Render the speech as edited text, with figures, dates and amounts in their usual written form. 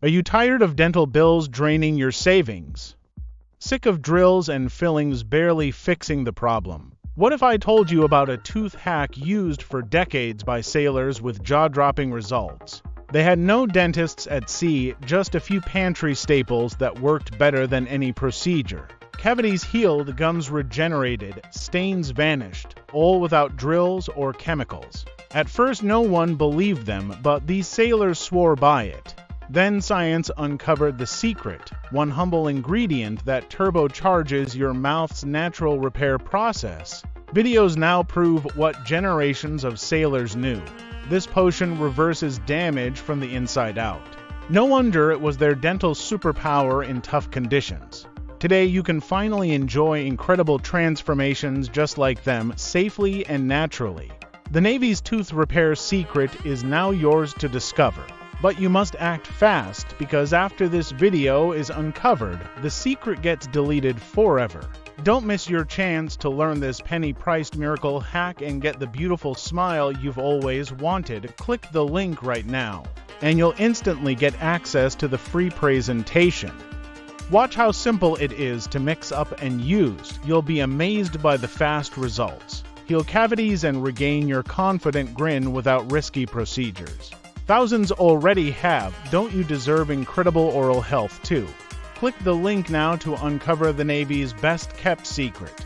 Are you tired of dental bills draining your savings? Sick of drills and fillings barely fixing the problem? What if I told you about a tooth hack used for decades by sailors with jaw-dropping results? They had no dentists at sea, just a few pantry staples that worked better than any procedure. Cavities healed, gums regenerated, stains vanished, all without drills or chemicals. At first no one believed them, but these sailors swore by it. Then science uncovered the secret, one humble ingredient that turbocharges your mouth's natural repair process. Videos now prove what generations of sailors knew. This potion reverses damage from the inside out. No wonder it was their dental superpower in tough conditions. Today you can finally enjoy incredible transformations just like them, safely and naturally. The Navy's tooth repair secret is now yours to discover. But you must act fast, because after this video is uncovered, the secret gets deleted forever. Don't miss your chance to learn this penny-priced miracle hack and get the beautiful smile you've always wanted. Click the link right now, and you'll instantly get access to the free presentation. Watch how simple it is to mix up and use. You'll be amazed by the fast results. Heal cavities and regain your confident grin without risky procedures. Thousands already have. Don't you deserve incredible oral health too? Click the link now to uncover the Navy's best-kept secret.